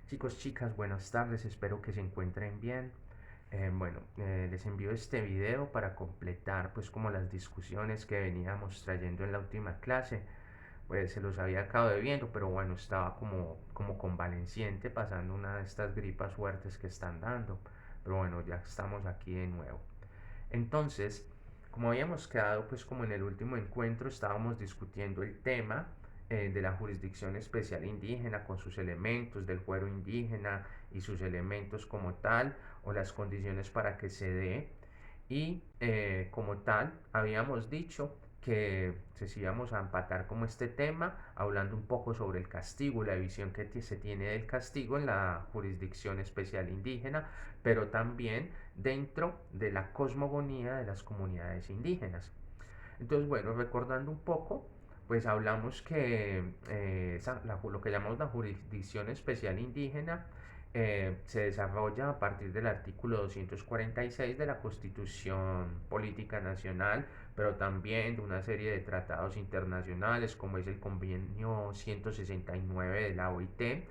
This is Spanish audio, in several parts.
Chicos, chicas, buenas tardes, espero que se encuentren bien. Les envío este video para completar pues como las discusiones que veníamos trayendo en la última clase. Pues se los había acabado viendo, pero bueno, estaba como convaleciente pasando una de estas gripas fuertes que están dando. Pero bueno, ya estamos aquí de nuevo. Entonces, como habíamos quedado pues como en el último encuentro, estábamos discutiendo el tema de la jurisdicción especial indígena con sus elementos del fuero indígena y sus elementos como tal o las condiciones para que se dé y como tal habíamos dicho que si íbamos a empatar como este tema hablando un poco sobre el castigo, la visión que se tiene del castigo en la jurisdicción especial indígena, pero también dentro de la cosmogonía de las comunidades indígenas. Entonces, bueno, recordando un poco, pues hablamos que lo que llamamos la jurisdicción especial indígena se desarrolla a partir del artículo 246 de la Constitución Política Nacional, pero también de una serie de tratados internacionales como es el Convenio 169 de la OIT,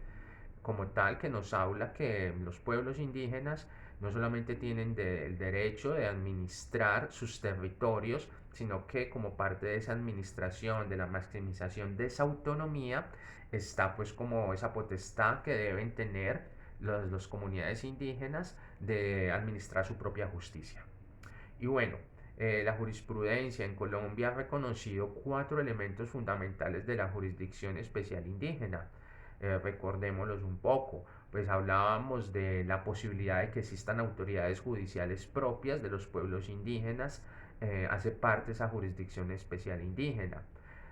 como tal, que nos habla que los pueblos indígenas no solamente tienen el derecho de administrar sus territorios, sino que como parte de esa administración, de la maximización de esa autonomía, está pues como esa potestad que deben tener las comunidades indígenas de administrar su propia justicia. Y bueno, la jurisprudencia en Colombia ha reconocido cuatro elementos fundamentales de la jurisdicción especial indígena. Recordémoslos un poco, pues hablábamos de la posibilidad de que existan autoridades judiciales propias de los pueblos indígenas, hace parte de esa jurisdicción especial indígena.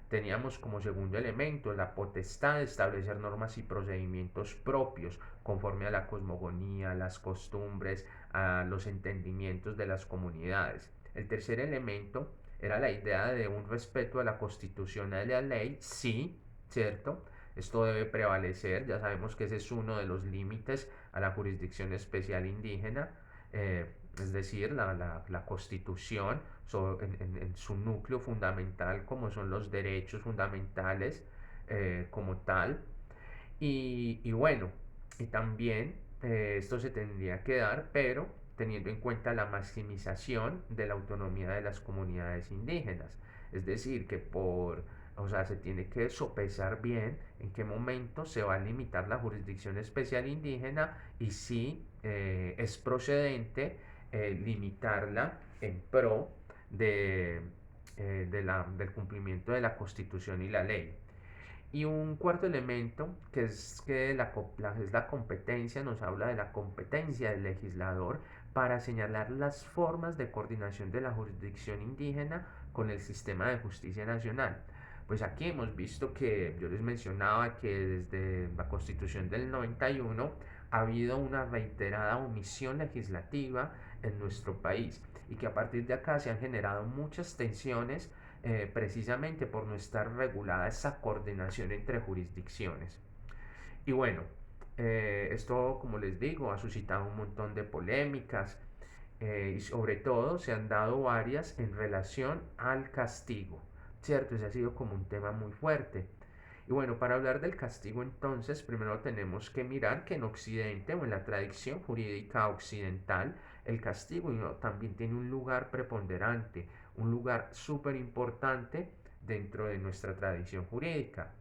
Teníamos como segundo elemento la potestad de establecer normas y procedimientos propios conforme a la cosmogonía, las costumbres, a los entendimientos de las comunidades. El tercer elemento era la idea de un respeto a la constitución y a la ley, sí, ¿cierto? Esto debe prevalecer, ya sabemos que ese es uno de los límites a la jurisdicción especial indígena, es decir, la constitución en su núcleo fundamental, como son los derechos fundamentales como tal. Y bueno, y también esto se tendría que dar, pero teniendo en cuenta la maximización de la autonomía de las comunidades indígenas. Es decir, o sea, se tiene que sopesar bien en qué momento se va a limitar la jurisdicción especial indígena y si es procedente limitarla en pro de, del cumplimiento de la constitución y la ley. Y un cuarto elemento, que es que es la competencia, nos habla de la competencia del legislador para señalar las formas de coordinación de la jurisdicción indígena con el sistema de justicia nacional. Pues aquí hemos visto que yo les mencionaba que desde la Constitución del 91 ha habido una reiterada omisión legislativa en nuestro país y que a partir de acá se han generado muchas tensiones precisamente por no estar regulada esa coordinación entre jurisdicciones. Y bueno, esto, como les digo, ha suscitado un montón de polémicas y sobre todo se han dado varias en relación al castigo, ¿cierto? Ese ha sido como un tema muy fuerte. Y bueno, para hablar del castigo entonces, primero tenemos que mirar que en Occidente o en la tradición jurídica occidental, el castigo también tiene un lugar preponderante, un lugar súper importante dentro de nuestra tradición jurídica.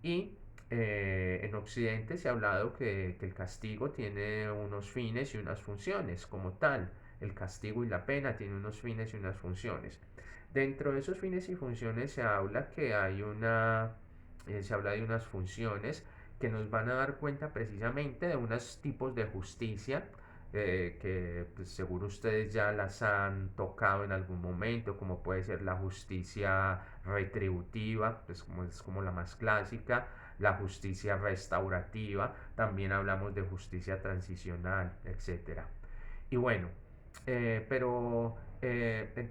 Y en Occidente se ha hablado que el castigo tiene unos fines y unas funciones como tal. El castigo y la pena tienen unos fines y unas funciones. Dentro de esos fines y funciones se habla que se habla de unas funciones que nos van a dar cuenta precisamente de unos tipos de justicia que pues, seguro ustedes ya las han tocado en algún momento, como puede ser la justicia retributiva, pues como es como la más clásica, la justicia restaurativa, también hablamos de justicia transicional, etcétera. Y bueno, en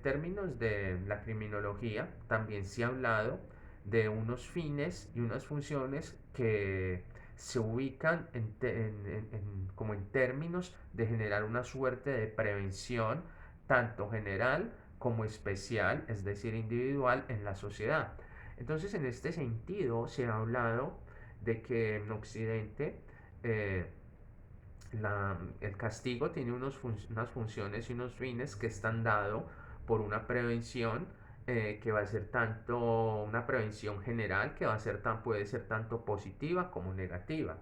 términos de la criminología, también se ha hablado de unos fines y unas funciones que se ubican como en términos de generar una suerte de prevención, tanto general como especial, es decir, individual en la sociedad. Entonces, en este sentido, se ha hablado de que en Occidente eh, el castigo tiene unas funciones y unos fines que están dados por una prevención que va a ser tanto una prevención general que va a ser puede ser tanto positiva como negativa,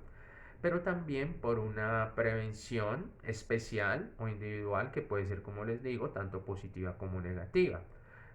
pero también por una prevención especial o individual que puede ser, como les digo, tanto positiva como negativa.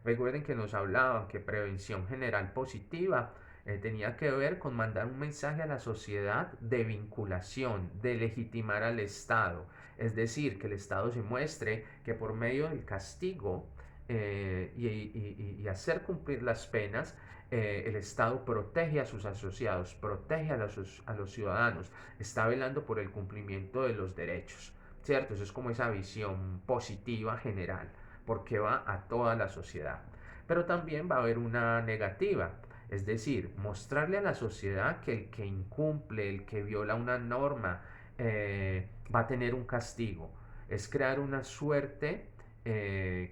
Recuerden que nos hablaban que prevención general positiva tenía que ver con mandar un mensaje a la sociedad de vinculación, de legitimar al Estado. Es decir, que el Estado se muestre que por medio del castigo y hacer cumplir las penas, el Estado protege a sus asociados, protege a los ciudadanos, está velando por el cumplimiento de los derechos, ¿cierto? Eso es como esa visión positiva general, porque va a toda la sociedad. Pero también va a haber una negativa, es decir, mostrarle a la sociedad que el que incumple, el que viola una norma, va a tener un castigo. Es crear una suerte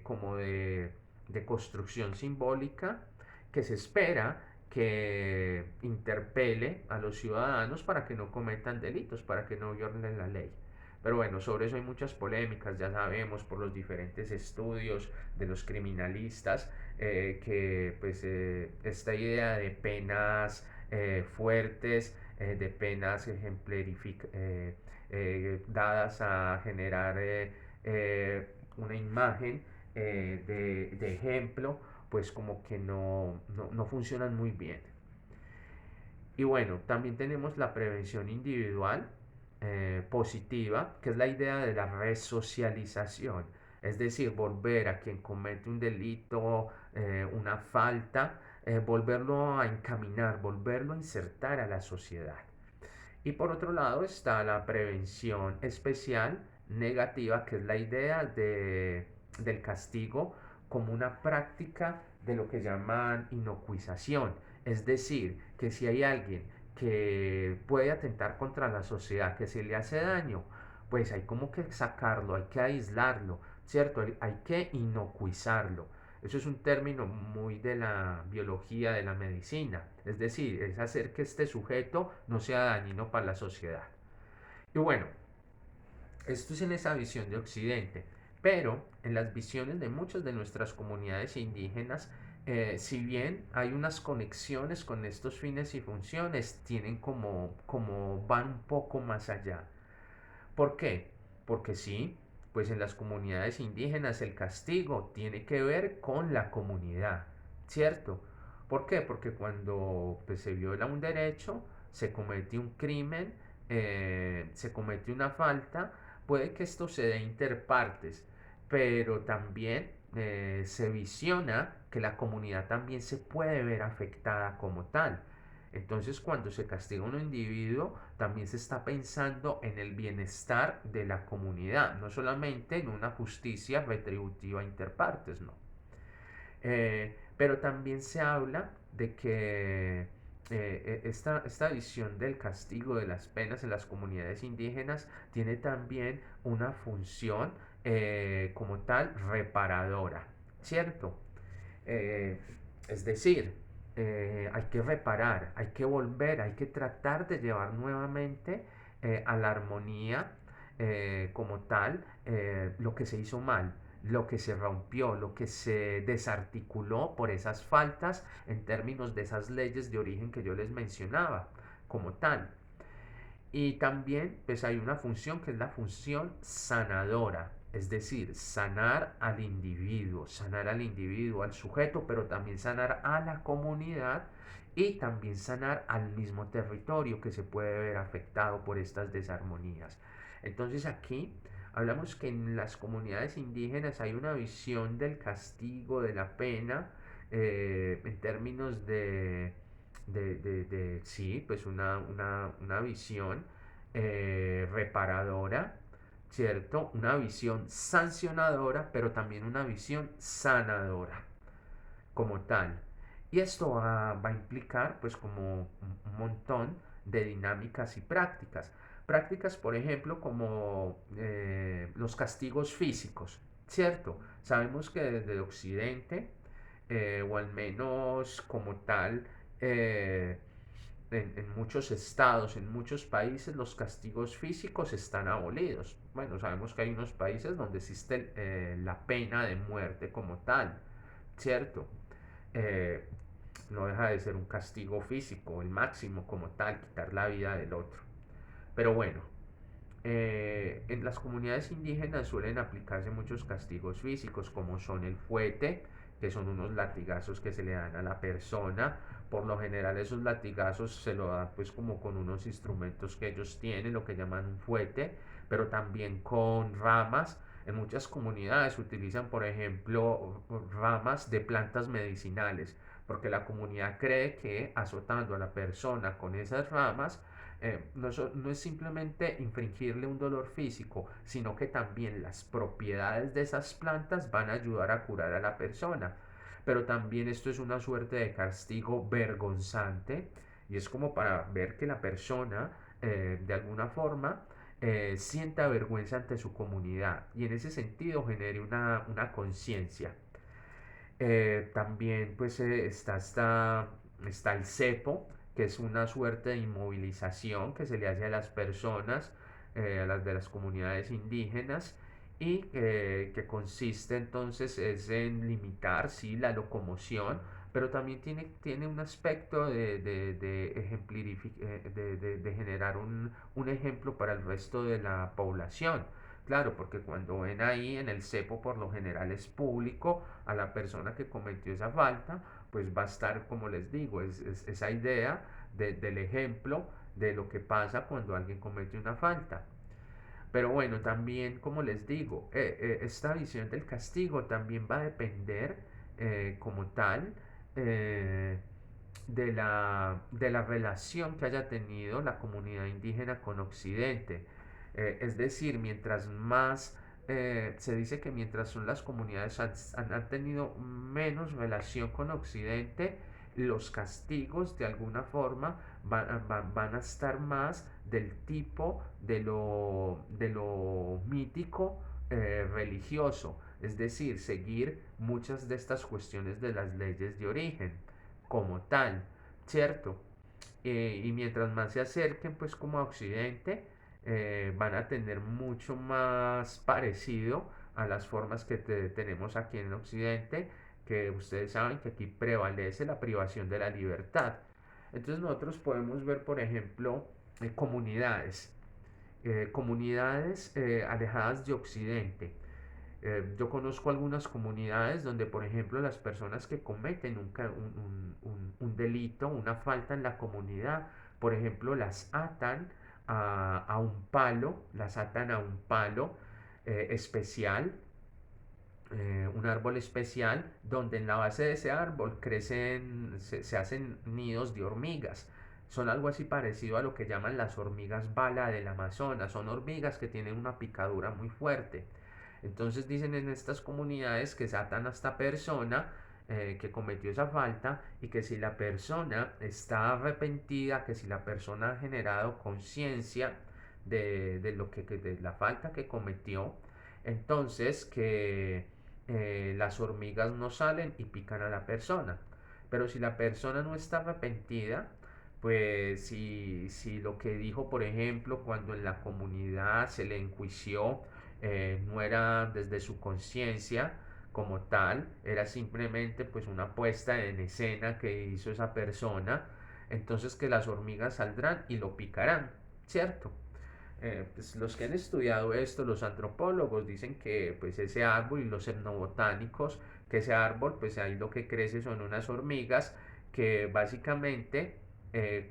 como de construcción simbólica que se espera que interpele a los ciudadanos para que no cometan delitos, para que no violen la ley. Pero bueno, sobre eso hay muchas polémicas, ya sabemos por los diferentes estudios de los criminalistas que pues esta idea de penas fuertes, de penas dadas a generar una imagen de ejemplo, pues como que no funcionan muy bien. Y bueno, también tenemos la prevención individual positiva, que es la idea de la resocialización, es decir, volver a quien comete un delito, una falta, volverlo a encaminar, volverlo a insertar a la sociedad. Y por otro lado está la prevención especial negativa, que es la idea del castigo como una práctica de lo que llaman inocuización. Es decir, que si hay alguien que puede atentar contra la sociedad, que se le hace daño, pues hay como que sacarlo, hay que aislarlo, ¿cierto? Hay que inocuizarlo. Eso es un término muy de la biología, de la medicina. Es decir, es hacer que este sujeto no sea dañino para la sociedad. Y bueno, esto es en esa visión de Occidente. Pero en las visiones de muchas de nuestras comunidades indígenas, si bien hay unas conexiones con estos fines y funciones, tienen como van un poco más allá. ¿Por qué? Porque sí, pues en las comunidades indígenas el castigo tiene que ver con la comunidad, ¿cierto? ¿Por qué? Porque cuando pues, se viola un derecho, se comete un crimen, se comete una falta, puede que esto se dé interpartes, pero también se visiona que la comunidad también se puede ver afectada como tal. Entonces, cuando se castiga a un individuo, también se está pensando en el bienestar de la comunidad, no solamente en una justicia retributiva interpartes, no. Pero también se habla de que esta visión del castigo, de las penas en las comunidades indígenas, tiene también una función como tal reparadora, ¿cierto? Eh, es decir, hay que reparar, hay que volver, hay que tratar de llevar nuevamente a la armonía como tal lo que se hizo mal, lo que se rompió, lo que se desarticuló por esas faltas en términos de esas leyes de origen que yo les mencionaba como tal. Y también pues hay una función que es la función sanadora, es decir, sanar al individuo, al sujeto, pero también sanar a la comunidad y también sanar al mismo territorio que se puede ver afectado por estas desarmonías. Entonces aquí hablamos que en las comunidades indígenas hay una visión del castigo, de la pena, en términos sí, pues una visión reparadora, ¿cierto? Una visión sancionadora, pero también una visión sanadora como tal. Y esto va a implicar pues como un montón de dinámicas y prácticas. Prácticas, por ejemplo, como los castigos físicos, ¿cierto? Sabemos que desde Occidente, o al menos como tal, eh, en muchos estados, en muchos países, los castigos físicos están abolidos. Bueno, sabemos que hay unos países donde existe la pena de muerte como tal, ¿cierto? Eh, no deja de ser un castigo físico, el máximo como tal, quitar la vida del otro. Pero bueno, en las comunidades indígenas suelen aplicarse muchos castigos físicos, como son el fuete, que son unos latigazos que se le dan a la persona. Por lo general esos latigazos se lo dan pues como con unos instrumentos que ellos tienen, lo que llaman un fuete, pero también con ramas. En muchas comunidades utilizan, por ejemplo, ramas de plantas medicinales, porque la comunidad cree que azotando a la persona con esas ramas no es simplemente infringirle un dolor físico, sino que también las propiedades de esas plantas van a ayudar a curar a la persona. Pero también esto es una suerte de castigo vergonzante y es como para ver que la persona de alguna forma sienta vergüenza ante su comunidad y en ese sentido genere una conciencia. También pues está el cepo, que es una suerte de inmovilización que se le hace a las personas, a las de las comunidades indígenas, y que consiste entonces es en limitar, sí, la locomoción, pero también tiene un aspecto de generar un ejemplo para el resto de la población. Claro, porque cuando ven ahí en el cepo por lo general es público a la persona que cometió esa falta, pues va a estar, como les digo, esa idea del ejemplo de lo que pasa cuando alguien comete una falta. Pero bueno, también, como les digo, esta visión del castigo también va a depender como tal eh, de la relación que haya tenido la comunidad indígena con Occidente. Es decir, mientras más se dice que mientras son las comunidades han tenido menos relación con Occidente, los castigos de alguna forma van a estar más del tipo de lo mítico religioso, es decir, seguir muchas de estas cuestiones de las leyes de origen como tal, ¿cierto? Y mientras más se acerquen pues como a Occidente, van a tener mucho más parecido a las formas que tenemos aquí en Occidente, que ustedes saben que aquí prevalece la privación de la libertad. Entonces nosotros podemos ver, por ejemplo, comunidades alejadas de Occidente. Yo conozco algunas comunidades donde, por ejemplo, las personas que cometen un delito, una falta en la comunidad, por ejemplo, las atan a un palo especial, un árbol especial, donde en la base de ese árbol se hacen nidos de hormigas. Son algo así parecido a lo que llaman las hormigas bala del Amazonas. Son hormigas que tienen una picadura muy fuerte. Entonces dicen en estas comunidades que atan a esta persona que cometió esa falta y que si la persona está arrepentida, que si la persona ha generado conciencia de la falta que cometió, entonces que las hormigas no salen y pican a la persona. Pero si la persona no está arrepentida, pues si lo que dijo, por ejemplo, cuando en la comunidad se le enjuició, no era desde su conciencia como tal, era simplemente pues una puesta en escena que hizo esa persona, entonces que las hormigas saldrán y lo picarán, ¿cierto? Pues los que han estudiado esto, los antropólogos, dicen que pues ese árbol y los etnobotánicos, que ese árbol pues ahí lo que crece son unas hormigas que básicamente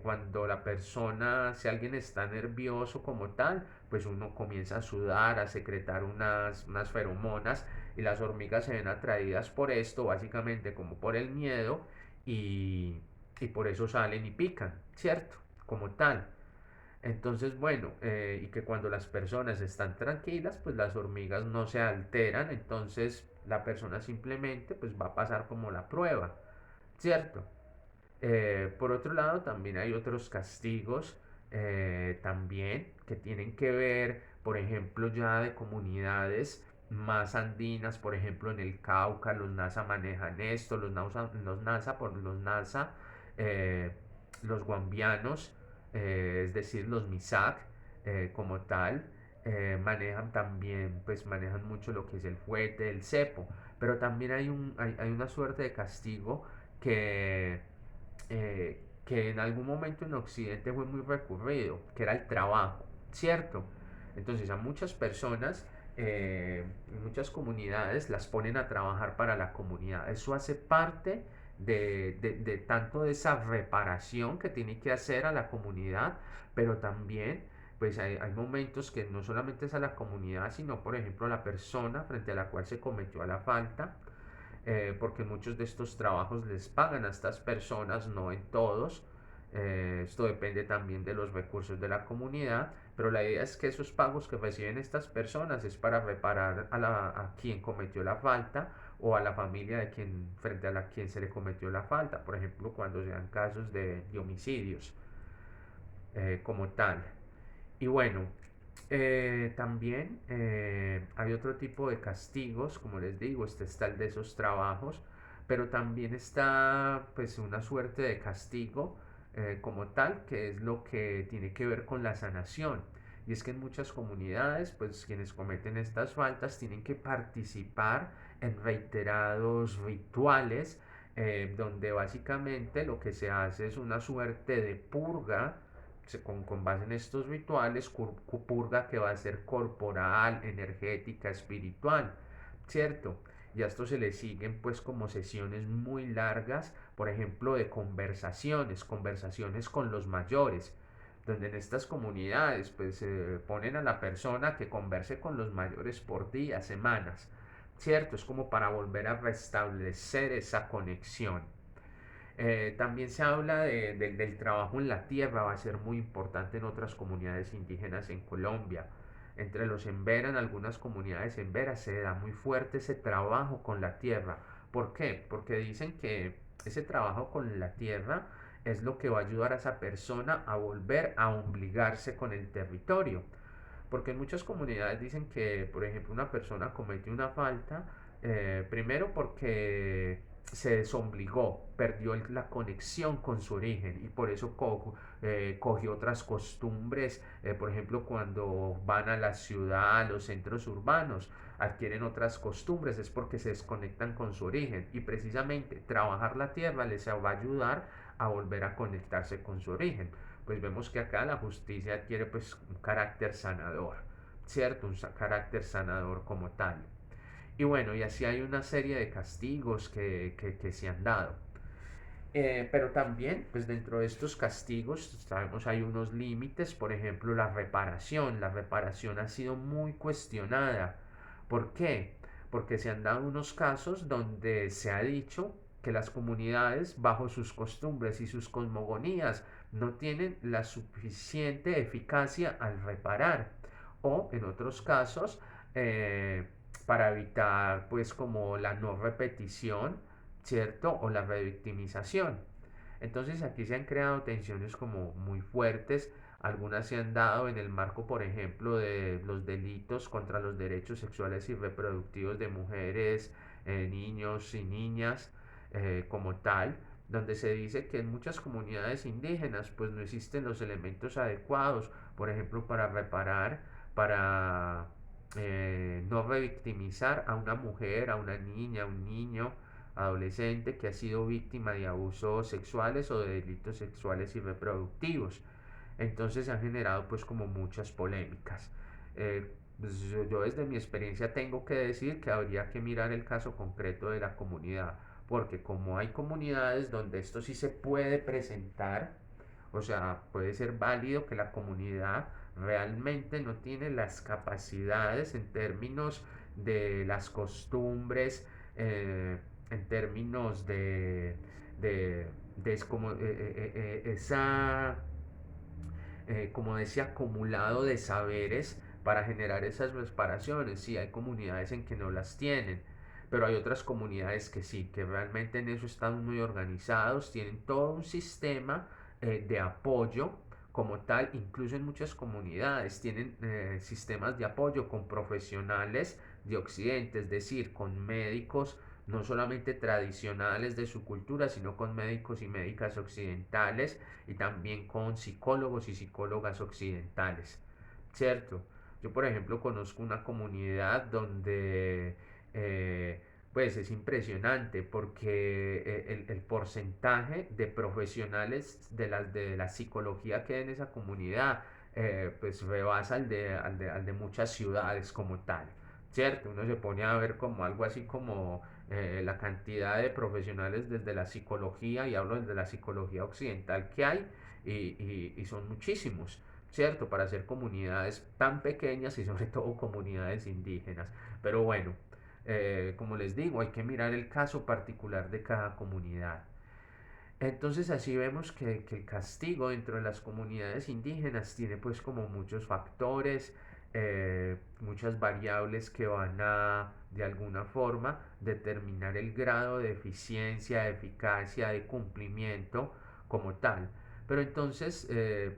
cuando la persona, si alguien está nervioso como tal, pues uno comienza a sudar, a secretar unas feromonas y las hormigas se ven atraídas por esto, básicamente como por el miedo y, y por eso salen y pican, ¿cierto? Como tal. Entonces, bueno, y que cuando las personas están tranquilas, pues las hormigas no se alteran, entonces la persona simplemente pues va a pasar como la prueba, ¿cierto? Por otro lado, también hay otros castigos también que tienen que ver, por ejemplo, ya de comunidades más andinas, por ejemplo, en el Cauca, los NASA manejan esto, los NASA, eh, los guambianos, es decir, los Misak como tal, manejan también, pues manejan mucho lo que es el fuete, el cepo, pero también hay una suerte de castigo que en algún momento en Occidente fue muy recurrido, que era el trabajo, ¿cierto? Entonces a muchas personas, en muchas comunidades las ponen a trabajar para la comunidad. Eso hace parte de tanto de esa reparación que tiene que hacer a la comunidad, pero también pues hay momentos que no solamente es a la comunidad, sino por ejemplo a la persona frente a la cual se cometió la falta, porque muchos de estos trabajos les pagan a estas personas, no en todos. Esto depende también de los recursos de la comunidad, pero la idea es que esos pagos que reciben estas personas es para reparar a quien cometió la falta o a la familia de quien frente a la quien se le cometió la falta, por ejemplo cuando sean casos de homicidios como tal. Y bueno, también hay otro tipo de castigos, como les digo, este está el de esos trabajos, pero también está pues una suerte de castigo como tal, que es lo que tiene que ver con la sanación. Y es que en muchas comunidades, pues quienes cometen estas faltas tienen que participar en reiterados rituales, donde básicamente lo que se hace es una suerte de purga con base en estos rituales, purga que va a ser corporal, energética, espiritual, ¿cierto? Y a esto se le siguen pues como sesiones muy largas, por ejemplo, de conversaciones con los mayores, donde en estas comunidades pues ponen a la persona que converse con los mayores por días, semanas, ¿cierto? Es como para volver a restablecer esa conexión. También se habla del trabajo en la tierra, va a ser muy importante en otras comunidades indígenas en Colombia. Entre los Embera, en algunas comunidades Embera, se da muy fuerte ese trabajo con la tierra. ¿Por qué? Porque dicen que ese trabajo con la tierra es lo que va a ayudar a esa persona a volver a obligarse con el territorio. Porque en muchas comunidades dicen que, por ejemplo, una persona comete una falta, primero porque se desobligó, perdió la conexión con su origen y por eso cogió otras costumbres, por ejemplo, cuando van a la ciudad, a los centros urbanos, adquieren otras costumbres, es porque se desconectan con su origen y precisamente trabajar la tierra les va a ayudar a volver a conectarse con su origen. Pues vemos que acá la justicia adquiere pues un carácter sanador, ¿cierto? Un carácter sanador como tal. Y bueno, y así hay una serie de castigos que se han dado. Pero también, pues dentro de estos castigos, sabemos hay unos límites, por ejemplo, la reparación. La reparación ha sido muy cuestionada. ¿Por qué? Porque se han dado unos casos donde se ha dicho que las comunidades, bajo sus costumbres y sus cosmogonías, no tienen la suficiente eficacia al reparar. O en otros casos, eh, para evitar pues como la no repetición, ¿cierto? O la revictimización. Entonces aquí se han creado tensiones como muy fuertes, algunas se han dado en el marco, por ejemplo, de los delitos contra los derechos sexuales y reproductivos de mujeres, niños y niñas como tal, donde se dice que en muchas comunidades indígenas pues no existen los elementos adecuados, por ejemplo, para reparar, para no revictimizar a una mujer, a una niña, a un niño, adolescente que ha sido víctima de abusos sexuales o de delitos sexuales y reproductivos. Entonces se han generado pues como muchas polémicas. Pues yo desde mi experiencia tengo que decir que habría que mirar el caso concreto de la comunidad, porque como hay comunidades donde esto sí se puede presentar, o sea, puede ser válido que la comunidad realmente no tiene las capacidades en términos de las costumbres, en términos de como, esa, como ese acumulado de saberes para generar esas reparaciones. Sí, hay comunidades en que no las tienen, pero hay otras comunidades que sí, que realmente en eso están muy organizados, tienen todo un sistema de apoyo como tal, incluso en muchas comunidades tienen sistemas de apoyo con profesionales de Occidente, es decir, con médicos no solamente tradicionales de su cultura, sino con médicos y médicas occidentales y también con psicólogos y psicólogas occidentales, ¿cierto? Yo, por ejemplo, conozco una comunidad donde eh, pues es impresionante porque el porcentaje de profesionales de la psicología que hay en esa comunidad pues rebasa al de muchas ciudades como tal, ¿cierto? Uno se pone a ver como algo así como la cantidad de profesionales desde la psicología, y hablo desde la psicología occidental que hay, y son muchísimos, ¿cierto? Para hacer comunidades tan pequeñas y sobre todo comunidades indígenas. Pero bueno, como les digo, hay que mirar el caso particular de cada comunidad. Entonces así vemos que el castigo dentro de las comunidades indígenas tiene pues como muchos factores, muchas variables que van a de alguna forma determinar el grado de eficiencia, de eficacia, de cumplimiento como tal. Pero entonces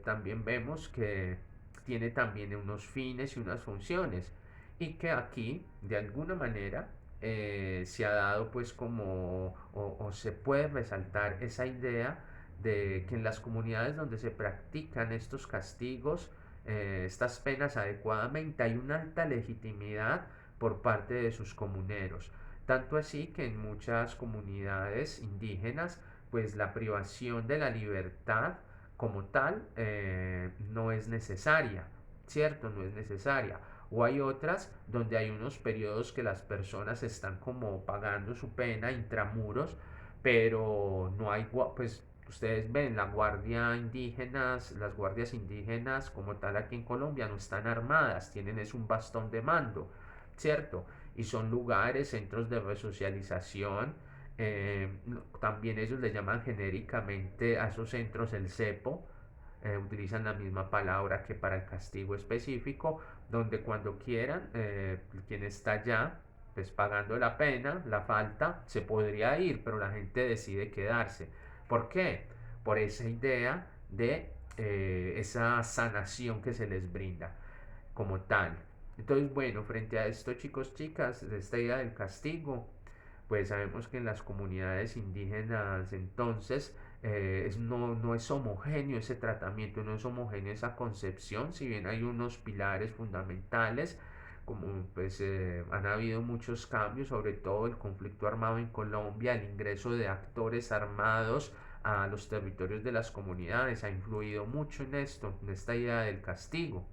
también vemos que tiene también unos fines y unas funciones, y que aquí de alguna manera se ha dado pues como o se puede resaltar esa idea de que en las comunidades donde se practican estos castigos, estas penas adecuadamente, hay una alta legitimidad por parte de sus comuneros. Tanto así que en muchas comunidades indígenas, pues la privación de la libertad como tal no es necesaria, ¿cierto? No es necesaria. O hay otras donde hay unos periodos que las personas están como pagando su pena intramuros, pero no hay, pues ustedes ven, la guardia indígenas, las guardias indígenas como tal aquí en Colombia no están armadas, tienen es un bastón de mando, ¿cierto? Y son lugares, centros de resocialización. También ellos le llaman genéricamente a esos centros el cepo, utilizan la misma palabra que para el castigo específico, donde cuando quieran, quien está allá, pues pagando la pena, la falta, se podría ir, pero la gente decide quedarse. ¿Por qué? Por esa idea de esa sanación que se les brinda como tal. Entonces, bueno, frente a esto, chicos, chicas, de esta idea del castigo, pues sabemos que en las comunidades indígenas entonces no es homogéneo ese tratamiento, no es homogéneo esa concepción, si bien hay unos pilares fundamentales, como pues han habido muchos cambios, sobre todo el conflicto armado en Colombia, el ingreso de actores armados a los territorios de las comunidades ha influido mucho en esto, en esta idea del castigo,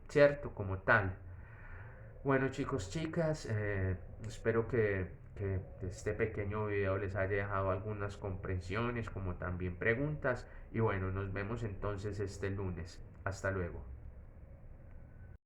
¿cierto? Como tal. Bueno, chicos, chicas, espero que este pequeño video les haya dejado algunas comprensiones como también preguntas, y bueno, nos vemos entonces este lunes. Hasta luego.